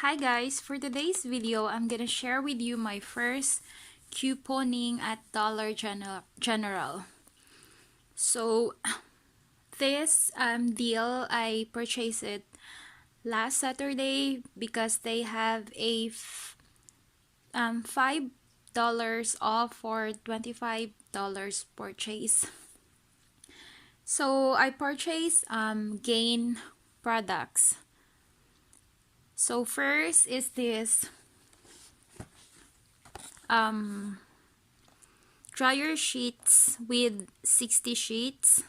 Hi guys, for today's video, I'm gonna share with you my first couponing at General. So this deal, I purchased it last Saturday because they have a $5 off for $25 purchase. So I purchased Gain products. So first is this dryer sheets with 60 sheets.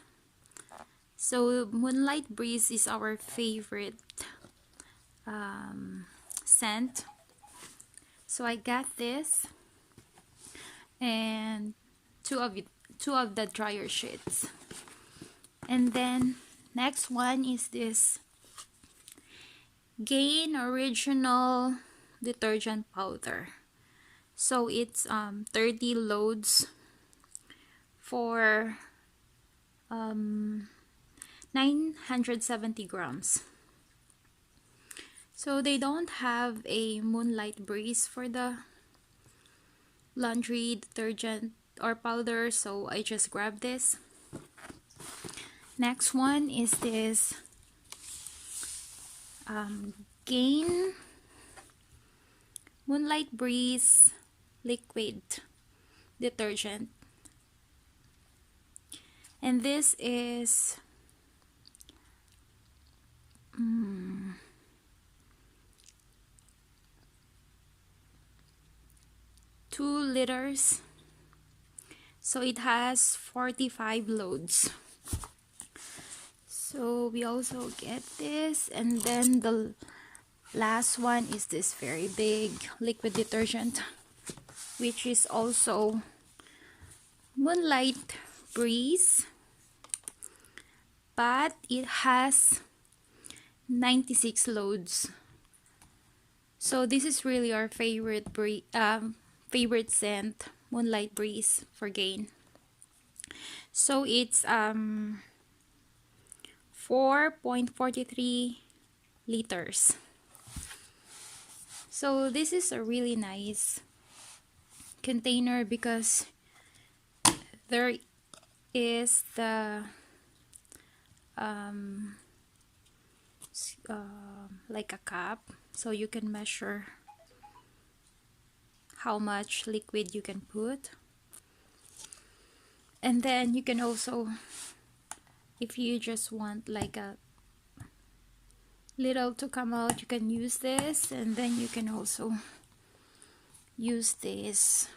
So Moonlight Breeze is our favorite scent. So I got this and two of the dryer sheets. And then next one is this Gain Original detergent powder. So it's 30 loads for 970 grams. So they don't have a Moonlight Breeze for the laundry detergent or powder, so I just grabbed this. Next one is this Gain Moonlight Breeze liquid detergent, and this is 2 liters, so it has 45 loads. So we also get this, and then the last one is this very big liquid detergent, which is also Moonlight Breeze, but it has 96 loads. So this is really our favorite scent, Moonlight Breeze for Gain. So it's 4.43 liters. So this is a really nice container because there is the like a cup, so you can measure how much liquid you can put. And then you can also, if you just want like a little to come out, you can use this, and then you can also use this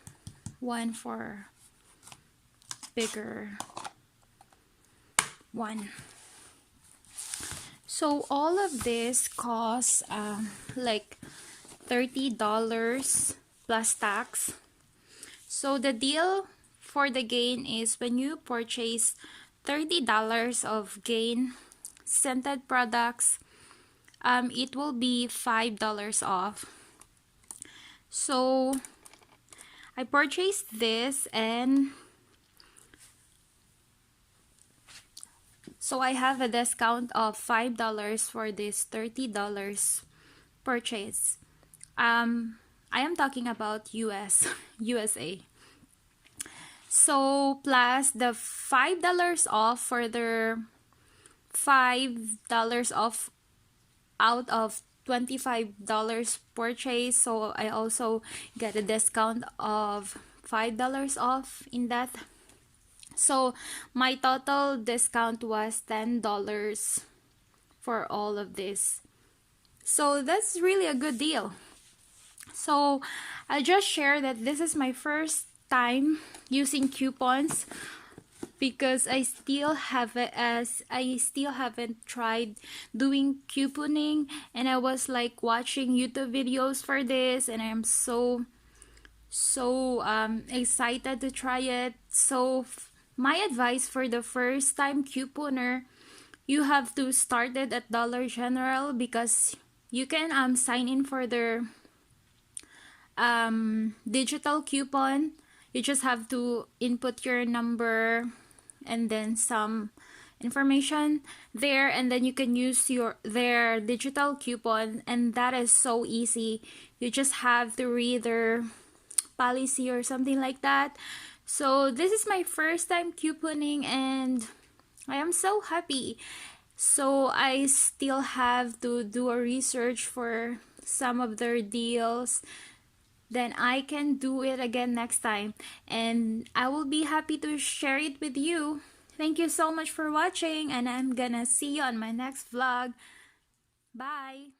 one for bigger one. So all of this costs like $30 plus tax. So the deal for the Gain is when you purchase $30 of Gain scented products, it will be $5 off. So I purchased this, and so I have a discount of $5 for this $30 purchase. I am talking about USA. So plus the $5 off for their $5 off out of $25 purchase. So I also get a discount of $5 off in that. So my total discount was $10 for all of this. So that's really a good deal. So I'll just share that this is my first time using coupons because I still haven't tried doing couponing, and I was like watching YouTube videos for this, and I am so excited to try it. So my advice for the first time couponer, you have to start it at Dollar General because you can sign in for their digital coupon. You just have to input your number and then some information there, and then you can use their digital coupon, and that is so easy. You just have to read their policy or something like that. So this is my first time couponing, and I am so happy. So I still have to do a research for some of their deals. Then I can do it again next time, and I will be happy to share it with you. Thank you so much for watching, and I'm gonna see you on my next vlog. Bye!